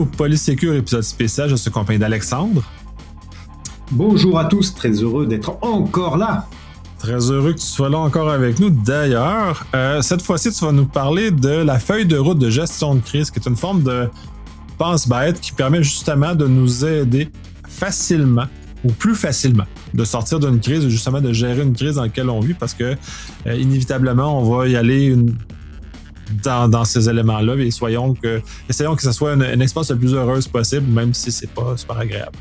au Polysécure épisode spécial. Je suis accompagné d'Alexandre. Bonjour à tous, très heureux d'être encore là. Très heureux que tu sois là encore avec nous. D'ailleurs, cette fois-ci, tu vas nous parler de la feuille de route de gestion de crise, qui est une forme de pense-bête qui permet justement de nous aider facilement ou plus facilement de sortir d'une crise ou justement de gérer une crise dans laquelle on vit parce que inévitablement, on va y aller dans ces éléments-là et essayons que ce soit une expérience la plus heureuse possible, même si c'est pas super agréable.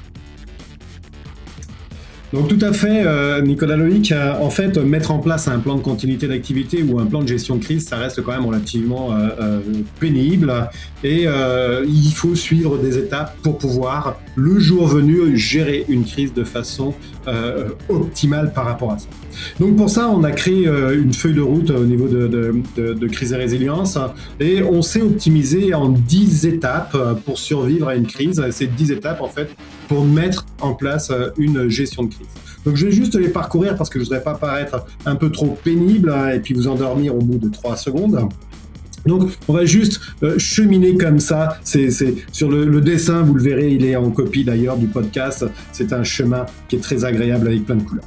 Donc tout à fait, Nicolas Loïc, en fait, mettre en place un plan de continuité d'activité ou un plan de gestion de crise, ça reste quand même relativement pénible et il faut suivre des étapes pour pouvoir, le jour venu, gérer une crise de façon optimale par rapport à ça. Donc pour ça, on a créé une feuille de route au niveau de crise et résilience et on s'est optimisé en 10 étapes pour survivre à une crise. Ces 10 étapes, en fait, pour mettre en place une gestion de crise. Donc je vais juste les parcourir parce que je ne voudrais pas paraître un peu trop pénible et puis vous endormir au bout de 3 secondes. Donc on va juste cheminer comme ça, c'est sur le dessin, vous le verrez, il est en copie d'ailleurs du podcast, c'est un chemin qui est très agréable avec plein de couleurs.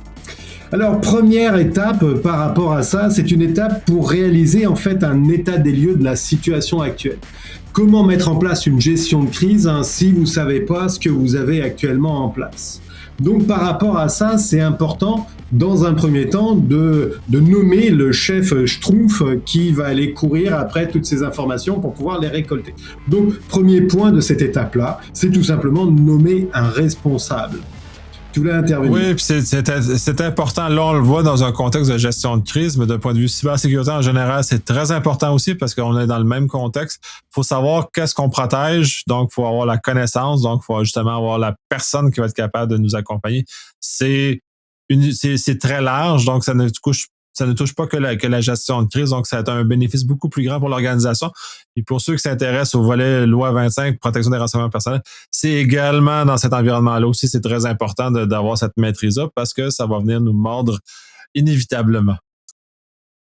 Alors, première étape par rapport à ça, c'est une étape pour réaliser en fait un état des lieux de la situation actuelle. Comment mettre en place une gestion de crise si vous ne savez pas ce que vous avez actuellement en place? Donc, par rapport à ça, c'est important, dans un premier temps, de nommer le chef Schtroumpf qui va aller courir après toutes ces informations pour pouvoir les récolter. Donc, premier point de cette étape-là, c'est tout simplement nommer un responsable. Tu voulais intervenir. Oui, puis c'est important. Là, on le voit dans un contexte de gestion de crise, mais d'un point de vue cybersécurité en général, c'est très important aussi parce qu'on est dans le même contexte. Il faut savoir qu'est-ce qu'on protège, donc il faut avoir la connaissance, donc il faut justement avoir la personne qui va être capable de nous accompagner. C'est très large, donc ça ne touche pas que la gestion de crise, donc ça a un bénéfice beaucoup plus grand pour l'organisation. Et pour ceux qui s'intéressent au volet loi 25, protection des renseignements personnels, c'est également dans cet environnement-là aussi, c'est très important d'avoir cette maîtrise-là parce que ça va venir nous mordre inévitablement.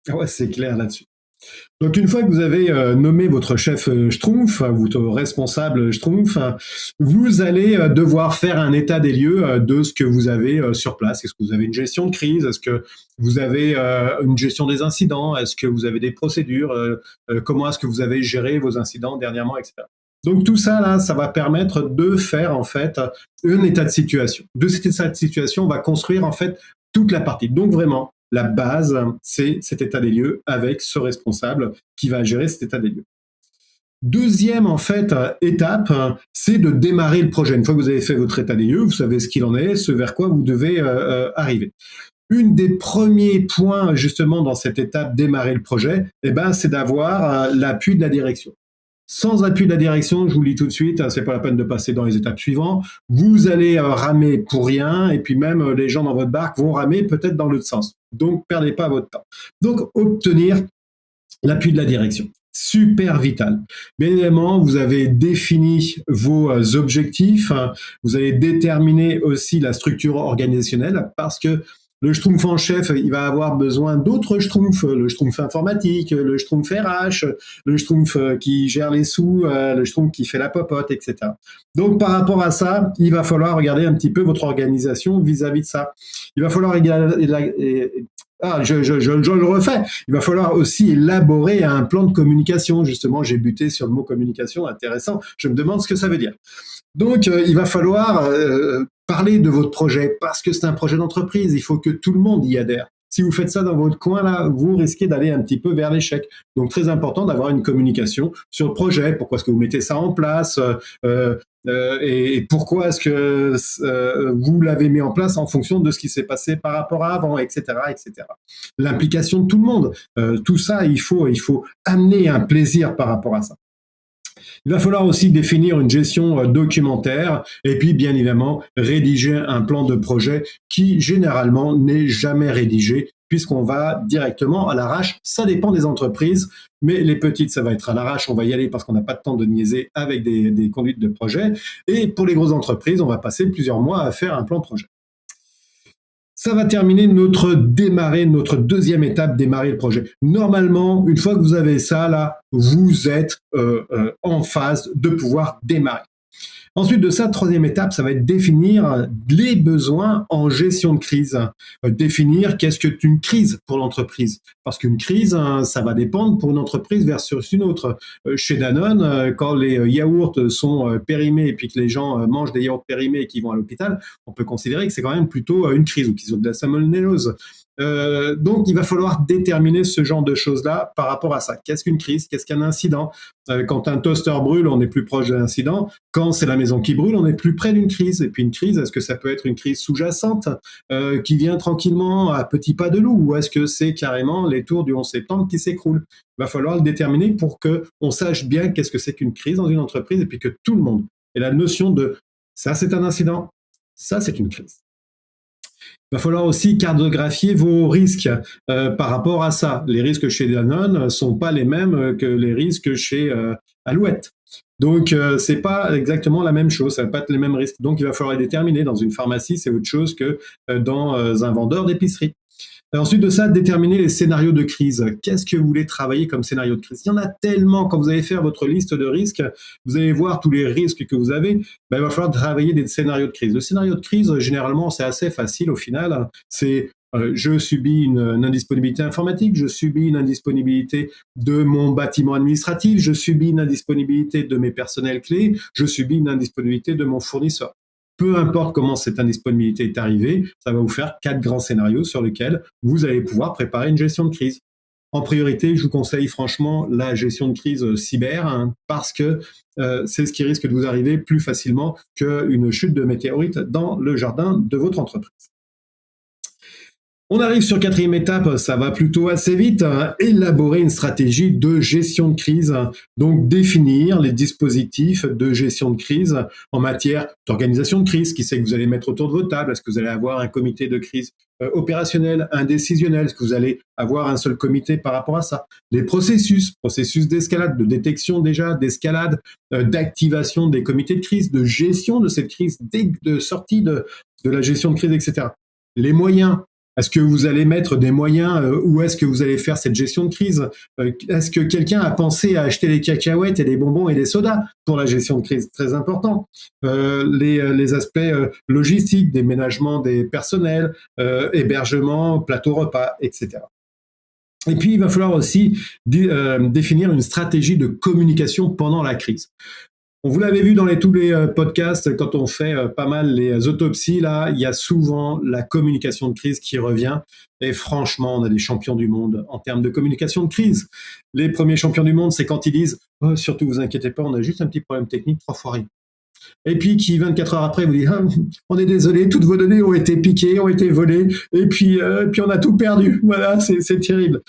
Ouais, c'est clair là-dessus. Donc une fois que vous avez nommé votre chef Schtroumpf, votre responsable Schtroumpf, vous allez devoir faire un état des lieux de ce que vous avez sur place. Est-ce que vous avez une gestion de crise? Est-ce que vous avez une gestion des incidents? Est-ce que vous avez des procédures? Comment est-ce que vous avez géré vos incidents dernièrement, etc. Donc tout ça, là, ça va permettre de faire en fait un état de situation. De cet état de situation, on va construire en fait toute la partie. Donc vraiment, la base, c'est cet état des lieux avec ce responsable qui va gérer cet état des lieux. Deuxième, en fait, étape, c'est de démarrer le projet. Une fois que vous avez fait votre état des lieux, vous savez ce qu'il en est, ce vers quoi vous devez arriver. Une des premiers points, justement, dans cette étape, démarrer le projet, c'est d'avoir l'appui de la direction. Sans appui de la direction, je vous le dis tout de suite, c'est pas la peine de passer dans les étapes suivantes. Vous allez ramer pour rien, et puis même les gens dans votre barque vont ramer peut-être dans l'autre sens. Donc, perdez pas votre temps. Donc, obtenir l'appui de la direction. Super vital. Bien évidemment, vous avez défini vos objectifs, vous avez déterminé aussi la structure organisationnelle, parce que le Schtroumpf en chef, il va avoir besoin d'autres Schtroumpfs, le Schtroumpf informatique, le Schtroumpf RH, le Schtroumpf qui gère les sous, le Schtroumpf qui fait la popote, etc. Donc, par rapport à ça, il va falloir regarder un petit peu votre organisation vis-à-vis de ça. Il va falloir je le refais. Il va falloir aussi élaborer un plan de communication. Justement, j'ai buté sur le mot communication, intéressant. Je me demande ce que ça veut dire. Donc, il va falloir parler de votre projet parce que c'est un projet d'entreprise. Il faut que tout le monde y adhère. Si vous faites ça dans votre coin, là, vous risquez d'aller un petit peu vers l'échec. Donc, très important d'avoir une communication sur le projet. Pourquoi est-ce que vous mettez ça en place et pourquoi est-ce que vous l'avez mis en place en fonction de ce qui s'est passé par rapport à avant, etc., etc. L'implication de tout le monde. Tout ça, il faut amener un plaisir par rapport à ça. Il va falloir aussi définir une gestion documentaire et puis, bien évidemment, rédiger un plan de projet qui, généralement, n'est jamais rédigé puisqu'on va directement à l'arrache. Ça dépend des entreprises, mais les petites, ça va être à l'arrache. On va y aller parce qu'on n'a pas de temps de niaiser avec des conduites de projet. Et pour les grosses entreprises, on va passer plusieurs mois à faire un plan de projet. Ça va terminer notre deuxième étape, démarrer le projet. Normalement, une fois que vous avez ça, là, vous êtes en phase de pouvoir démarrer. Ensuite de ça, troisième étape, ça va être définir les besoins en gestion de crise. Définir qu'est-ce qu'une crise pour l'entreprise. Parce qu'une crise, ça va dépendre pour une entreprise versus une autre. Chez Danone, quand les yaourts sont périmés et puis que les gens mangent des yaourts périmés et qu'ils vont à l'hôpital, on peut considérer que c'est quand même plutôt une crise ou qu'ils ont de la salmonellose. Donc, il va falloir déterminer ce genre de choses-là par rapport à ça. Qu'est-ce qu'une crise? Qu'est-ce qu'un incident? Quand un toaster brûle, on est plus proche de l'incident. Quand c'est la maison qui brûle, on est plus près d'une crise. Et puis une crise, est-ce que ça peut être une crise sous-jacente qui vient tranquillement à petits pas de loup, ou est-ce que c'est carrément les tours du 11 septembre qui s'écroulent? Il va falloir le déterminer pour qu'on sache bien qu'est-ce que c'est qu'une crise dans une entreprise et puis que tout le monde ait la notion de ça, c'est un incident, ça, c'est une crise. Il va falloir aussi cartographier vos risques par rapport à ça. Les risques chez Danone ne sont pas les mêmes que les risques chez Alouette. Donc, c'est pas exactement la même chose, ça va pas être les mêmes risques. Donc, il va falloir les déterminer. Dans une pharmacie, c'est autre chose que dans un vendeur d'épicerie. Ensuite de ça, déterminer les scénarios de crise. Qu'est-ce que vous voulez travailler comme scénario de crise? Il y en a tellement. Quand vous allez faire votre liste de risques, vous allez voir tous les risques que vous avez. Il va falloir travailler des scénarios de crise. Le scénario de crise, généralement, c'est assez facile au final. C'est je subis une indisponibilité informatique, je subis une indisponibilité de mon bâtiment administratif, je subis une indisponibilité de mes personnels clés, je subis une indisponibilité de mon fournisseur. Peu importe comment cette indisponibilité est arrivée, ça va vous faire 4 grands scénarios sur lesquels vous allez pouvoir préparer une gestion de crise. En priorité, je vous conseille franchement la gestion de crise cyber parce que c'est ce qui risque de vous arriver plus facilement qu'une chute de météorite dans le jardin de votre entreprise. On arrive sur quatrième étape, ça va plutôt assez vite, élaborer une stratégie de gestion de crise, donc définir les dispositifs de gestion de crise en matière d'organisation de crise, qui c'est que vous allez mettre autour de votre table, est-ce que vous allez avoir un comité de crise opérationnel, un décisionnel, est-ce que vous allez avoir un seul comité par rapport à ça, les processus d'escalade, de détection déjà, d'escalade, d'activation des comités de crise, de gestion de cette crise, de sortie de la gestion de crise, etc. Les moyens. Est-ce que vous allez mettre des moyens où est-ce que vous allez faire cette gestion de crise? Est-ce que quelqu'un a pensé à acheter des cacahuètes et des bonbons et des sodas pour la gestion de crise? Très important. Les aspects logistiques, déménagement des personnels, hébergement, plateau repas, etc. Et puis, il va falloir aussi définir une stratégie de communication pendant la crise. Vous l'avez vu dans tous les podcasts, quand on fait pas mal les autopsies, là, il y a souvent la communication de crise qui revient. Et franchement, on a des champions du monde en termes de communication de crise. Les premiers champions du monde, c'est quand ils disent « surtout, vous inquiétez pas, on a juste un petit problème technique, 3 fois rien ». Et puis qui, 24 heures après, vous dit « on est désolé, toutes vos données ont été piquées, ont été volées, et puis on a tout perdu. » Voilà, c'est terrible.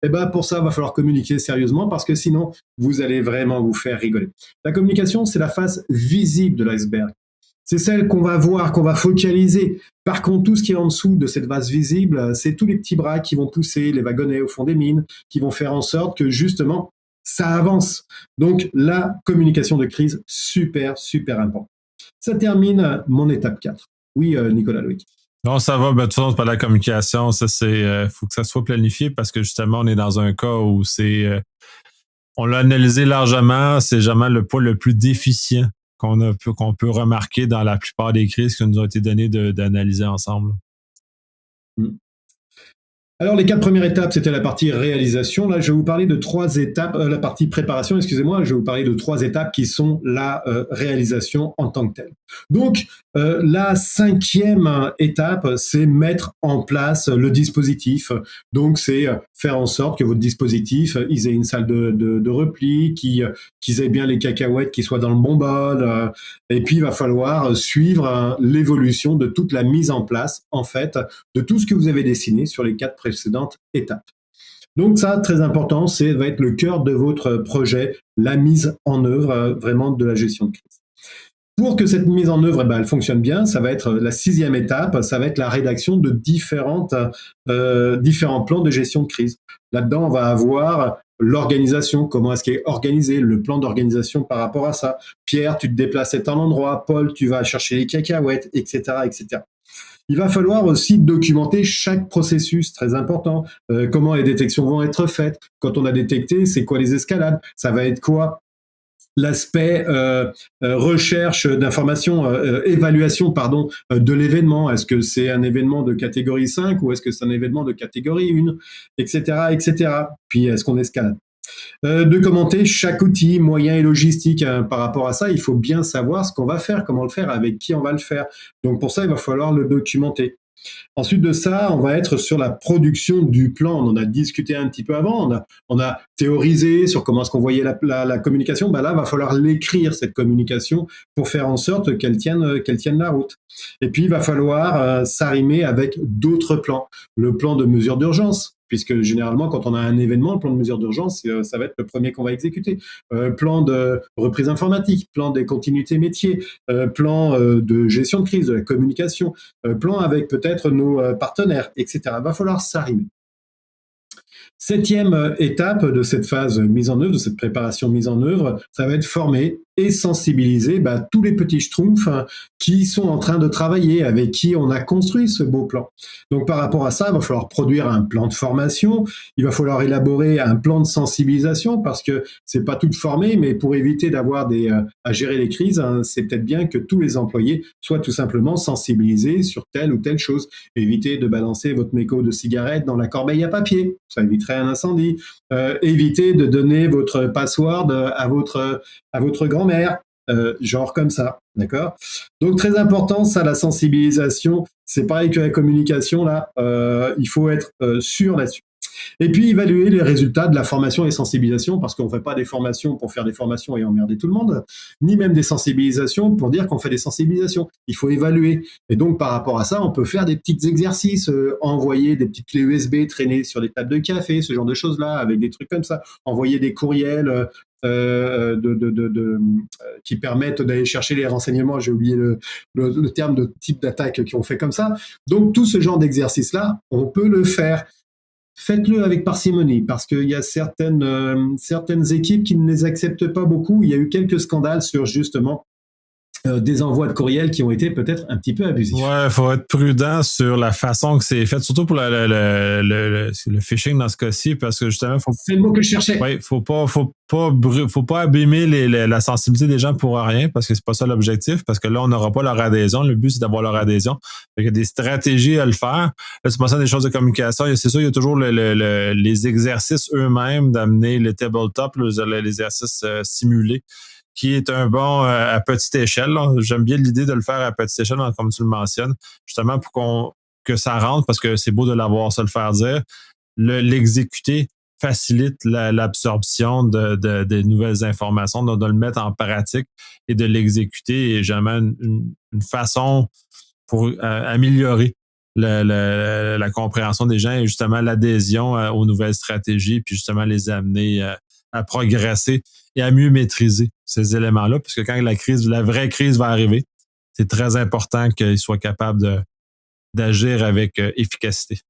Et ben pour ça, il va falloir communiquer sérieusement parce que sinon, vous allez vraiment vous faire rigoler. La communication, c'est la face visible de l'iceberg. C'est celle qu'on va voir, qu'on va focaliser. Par contre, tout ce qui est en dessous de cette face visible, c'est tous les petits bras qui vont pousser les wagonnets au fond des mines, qui vont faire en sorte que justement, ça avance. Donc, la communication de crise, super, super important. Ça termine mon étape 4. Oui, Nicolas Loïc. Non, ça va, de toute façon, pas la communication, ça c'est faut que ça soit planifié parce que justement, on est dans un cas où on l'a analysé largement, c'est jamais le point le plus déficient qu'on peut remarquer dans la plupart des crises qui nous ont été données d'analyser ensemble. Alors, les 4 premières étapes, c'était la partie réalisation. Là, je vais vous parler de 3 étapes, la partie préparation, excusez-moi, je vais vous parler de 3 étapes qui sont la réalisation en tant que telle. Donc, la 5e étape, c'est mettre en place le dispositif. Donc, c'est faire en sorte que votre dispositif, ils aient une salle de repli, qu'ils aient bien les cacahuètes qui soient dans le bon bol. Et puis, il va falloir suivre l'évolution de toute la mise en place, en fait, de tout ce que vous avez dessiné sur les 4 précédentes étapes. Donc ça, très important, va être le cœur de votre projet, la mise en œuvre vraiment de la gestion de crise. Pour que cette mise en œuvre, elle fonctionne bien, ça va être la 6e étape, ça va être la rédaction de différents plans de gestion de crise. Là-dedans, on va avoir l'organisation, comment est-ce qu'elle est organisée, le plan d'organisation par rapport à ça. Pierre, tu te déplaces à un endroit, Paul, tu vas chercher les cacahuètes, etc., etc. Il va falloir aussi documenter chaque processus, très important. Comment les détections vont être faites. Quand on a détecté, c'est quoi les escalades? Ça va être quoi l'aspect recherche d'informations, évaluation, pardon, de l'événement. Est-ce que c'est un événement de catégorie 5 ou est-ce que c'est un événement de catégorie 1, etc., etc. Puis est-ce qu'on escalade? De commenter chaque outil, moyen et logistique par rapport à ça. Il faut bien savoir ce qu'on va faire, comment le faire, avec qui on va le faire. Donc pour ça, il va falloir le documenter. Ensuite de ça, on va être sur la production du plan. On en a discuté un petit peu avant. On a théorisé sur comment est-ce qu'on voyait la communication. Là, il va falloir l'écrire, cette communication, pour faire en sorte qu'elle tienne la route. Et puis, il va falloir s'arrimer avec d'autres plans. Le plan de mesure d'urgence, puisque généralement, quand on a un événement, le plan de mesure d'urgence, ça va être le premier qu'on va exécuter. Plan de reprise informatique, plan des continuités métiers, plan de gestion de crise, de la communication, plan avec peut-être nos partenaires, etc. Il va falloir s'arrimer. Septième étape de cette phase mise en œuvre, de cette préparation mise en œuvre, ça va être former et sensibiliser tous les petits schtroumpfs qui sont en train de travailler, avec qui on a construit ce beau plan. Donc par rapport à ça, il va falloir produire un plan de formation, il va falloir élaborer un plan de sensibilisation, parce que c'est pas tout formé, mais pour éviter d'avoir à gérer les crises, c'est peut-être bien que tous les employés soient tout simplement sensibilisés sur telle ou telle chose. Évitez de balancer votre mégot de cigarette dans la corbeille à papier, ça éviterait un incendie. Évitez de donner votre password à votre grand-mère, genre comme ça, d'accord? Donc très important, ça, la sensibilisation, c'est pareil que la communication, là, il faut être sûr là-dessus. Et puis évaluer les résultats de la formation et sensibilisation, parce qu'on ne fait pas des formations pour faire des formations et emmerder tout le monde, ni même des sensibilisations pour dire qu'on fait des sensibilisations. Il faut évaluer. Et donc par rapport à ça, on peut faire des petits exercices, envoyer des petites clés USB traînées sur des tables de café, ce genre de choses-là, avec des trucs comme ça, envoyer des courriels qui permettent d'aller chercher les renseignements. J'ai oublié le terme de type d'attaque qu'on fait comme ça. Donc tout ce genre d'exercice-là, on peut le faire. Faites-le avec parcimonie, parce qu'il y a certaines équipes qui ne les acceptent pas beaucoup. Il y a eu quelques scandales sur justement des envois de courriels qui ont été peut-être un petit peu abusifs. Ouais, il faut être prudent sur la façon que c'est fait, surtout pour le phishing dans ce cas-ci, parce que justement, c'est le mot que je cherchais. Oui, faut pas abîmer la sensibilité des gens pour rien, parce que c'est pas ça l'objectif, parce que là, on n'aura pas leur adhésion. Le but, c'est d'avoir leur adhésion. Il y a des stratégies à le faire. Là, c'est pas ça des choses de communication. C'est sûr, il y a toujours les exercices eux-mêmes d'amener le tabletop, les exercices simulés, qui est un bon à petite échelle. Là. J'aime bien l'idée de le faire à petite échelle, comme tu le mentionnes, justement pour que ça rentre, parce que c'est beau de l'avoir, se le faire dire. L'exécuter facilite l'absorption de nouvelles informations, de le mettre en pratique et de l'exécuter est jamais une façon pour améliorer la compréhension des gens et justement l'adhésion aux nouvelles stratégies, puis justement les amener à progresser et à mieux maîtriser ces éléments-là, parce que quand la vraie crise va arriver, c'est très important qu'ils soient capables d'agir avec efficacité.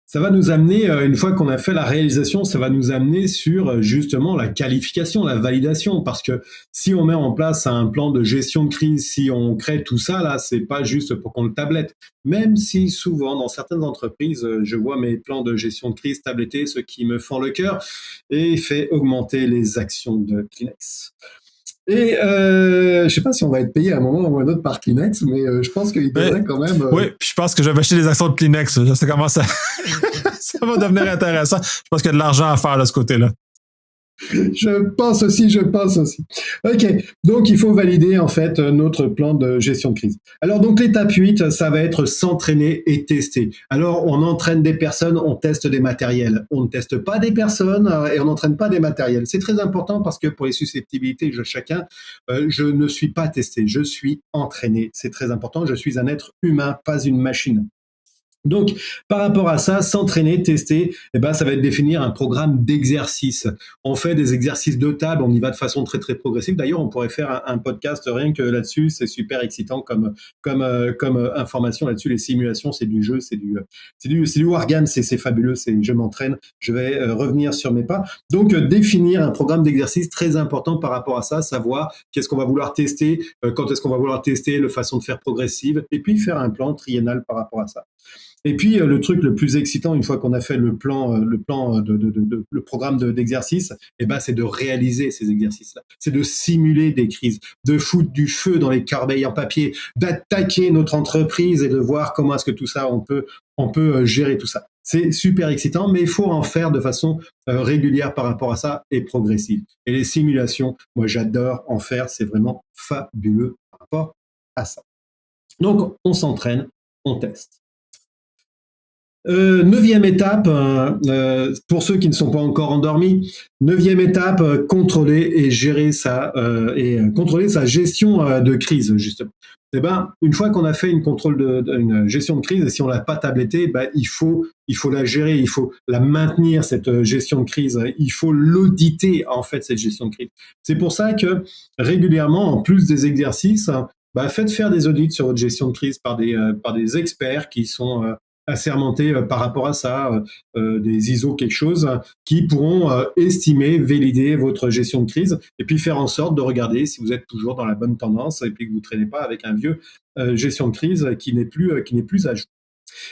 Ça va nous amener, une fois qu'on a fait la réalisation, ça va nous amener sur justement la qualification, la validation, parce que si on met en place un plan de gestion de crise, si on crée tout ça, là, c'est pas juste pour qu'on le tablette. Même si souvent, dans certaines entreprises, je vois mes plans de gestion de crise tablettés, ce qui me fend le cœur et fait augmenter les actions de Kleenex. Et je sais pas si on va être payé à un moment ou à un autre par Kleenex, mais je pense qu'il devrait quand même... Oui, puis je pense que je vais acheter des actions de Kleenex. Je sais comment ça... ça va devenir intéressant. Je pense qu'il y a de l'argent à faire de ce côté-là. Je pense aussi. OK, donc il faut valider en fait notre plan de gestion de crise. Alors donc l'étape 8, ça va être s'entraîner et tester. Alors on entraîne des personnes, on teste des matériels. On ne teste pas des personnes et on n'entraîne pas des matériels. C'est très important parce que pour les susceptibilités de chacun, je ne suis pas testé, je suis entraîné. C'est très important, je suis un être humain, pas une machine. Donc, par rapport à ça, s'entraîner, tester, ça va être définir un programme d'exercice. On fait des exercices de table, on y va de façon très très progressive. D'ailleurs, on pourrait faire un podcast rien que là-dessus. C'est super excitant comme information là-dessus. Les simulations, c'est du jeu, c'est du wargame, c'est fabuleux. Je m'entraîne, je vais revenir sur mes pas. Donc, définir un programme d'exercice très important par rapport à ça, savoir qu'est-ce qu'on va vouloir tester, quand est-ce qu'on va vouloir tester, la façon de faire progressive, et puis faire un plan triennal par rapport à ça. Et puis, le truc le plus excitant, une fois qu'on a fait le programme d'exercice, eh ben, c'est de réaliser ces exercices-là. C'est de simuler des crises, de foutre du feu dans les corbeilles en papier, d'attaquer notre entreprise et de voir comment est-ce que tout ça, on peut gérer tout ça. C'est super excitant, mais il faut en faire de façon régulière par rapport à ça et progressive. Et les simulations, moi j'adore en faire, c'est vraiment fabuleux par rapport à ça. Donc on s'entraîne, on teste. Neuvième étape, pour ceux qui ne sont pas encore endormis, neuvième étape, contrôler et gérer contrôler sa gestion de crise, justement. Eh ben, une fois qu'on a fait une gestion de crise, si on l'a pas tablettée, ben, il faut la gérer, il faut la maintenir, cette gestion de crise. Il faut l'auditer, en fait, cette gestion de crise. C'est pour ça que, régulièrement, en plus des exercices, bah, faites faire des audits sur votre gestion de crise par des experts qui sont assermentés par rapport à ça, des ISO quelque chose, qui pourront estimer, valider votre gestion de crise et puis faire en sorte de regarder si vous êtes toujours dans la bonne tendance et puis que vous ne traînez pas avec un vieux gestion de crise qui n'est plus à jour.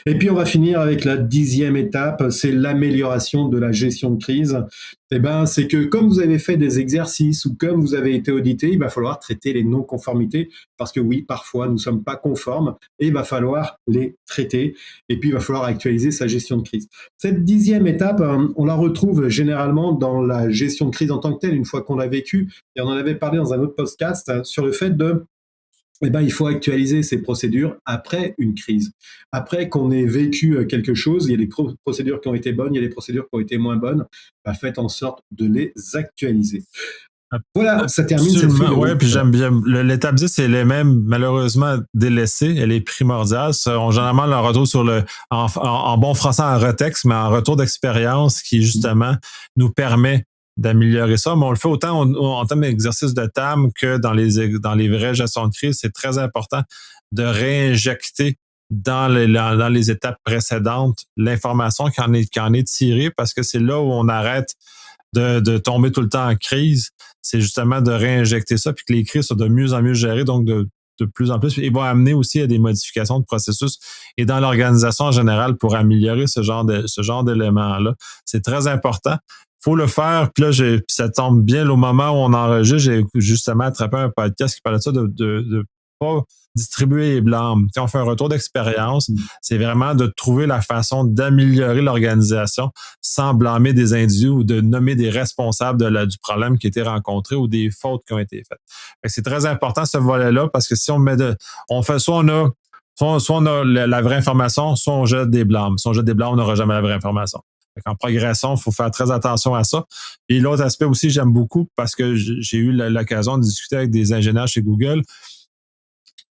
Et puis on va finir avec la 10e étape, c'est l'amélioration de la gestion de crise. Eh ben, c'est que comme vous avez fait des exercices ou comme vous avez été audité, il va falloir traiter les non-conformités parce que oui, parfois nous ne sommes pas conformes et il va falloir les traiter et puis il va falloir actualiser sa gestion de crise. Cette 10e étape, on la retrouve généralement dans la gestion de crise en tant que telle une fois qu'on l'a vécue et on en avait parlé dans un autre podcast sur le fait de eh ben, il faut actualiser ces procédures après une crise. Après qu'on ait vécu quelque chose, il y a des procédures qui ont été bonnes, il y a des procédures qui ont été moins bonnes, bah, faites en sorte de les actualiser. Voilà, ça termine cette feuille de route. Oui, puis j'aime bien. L'étape 10, elle est même malheureusement délaissée. Elle est primordiale. On généralement le retrouve en bon français en retexte, mais en retour d'expérience qui justement nous permet d'améliorer ça. Mais on le fait autant en termes d'exercice de TAM que dans les vraies gestions de crise. C'est très important de réinjecter dans les étapes précédentes l'information qui en est tirée parce que c'est là où on arrête de tomber tout le temps en crise. C'est justement de réinjecter ça puis que les crises soient de mieux en mieux gérées, donc de plus en plus. Il va amener aussi à des modifications de processus et dans l'organisation en général pour améliorer ce genre d'éléments-là. C'est très important. Faut le faire. Puis là, ça tombe bien au moment où on enregistre. J'ai justement attrapé un podcast qui parlait de ça, de pas distribuer les blâmes. Quand on fait un retour d'expérience, c'est vraiment de trouver la façon d'améliorer l'organisation sans blâmer des individus ou de nommer des responsables du problème qui a été rencontré ou des fautes qui ont été faites. Fait que c'est très important ce volet-là parce que si on soit on a la vraie information, soit on jette des blâmes. Si on jette des blâmes, on n'aura jamais la vraie information. En progression, il faut faire très attention à ça. Et l'autre aspect aussi, j'aime beaucoup parce que j'ai eu l'occasion de discuter avec des ingénieurs chez Google.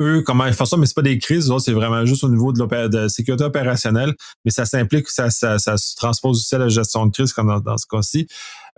Eux, comment ils font ça, mais c'est pas des crises, c'est vraiment juste au niveau de sécurité opérationnelle, mais ça s'implique, ça se transpose aussi à la gestion de crise comme dans ce cas-ci.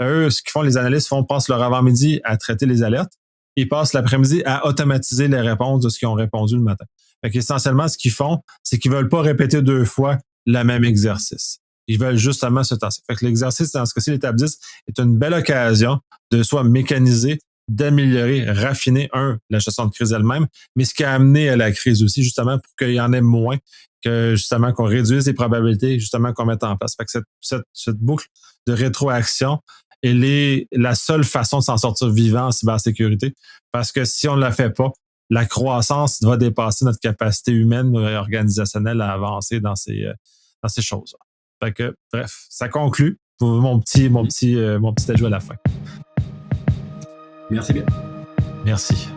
Eux, ce qu'ils font, les analystes passent leur avant-midi à traiter les alertes et passent l'après-midi à automatiser les réponses de ce qu'ils ont répondu le matin. Fait qu'essentiellement, ce qu'ils font, c'est qu'ils veulent pas répéter 2 fois le même exercice. Ils veulent justement se tasser. Fait que l'exercice, dans ce cas-ci, l'étape 10, est une belle occasion de soit mécaniser, d'améliorer, raffiner, la gestion de crise elle-même, mais ce qui a amené à la crise aussi, justement, pour qu'il y en ait moins, que justement qu'on réduise les probabilités, justement qu'on mette en place. Fait que cette boucle de rétroaction, elle est la seule façon de s'en sortir vivant en cybersécurité, parce que si on ne la fait pas, la croissance va dépasser notre capacité humaine et organisationnelle à avancer dans ces choses-là. Fait que, bref, ça conclut pour mon petit ajout à la fin. Merci bien. Merci.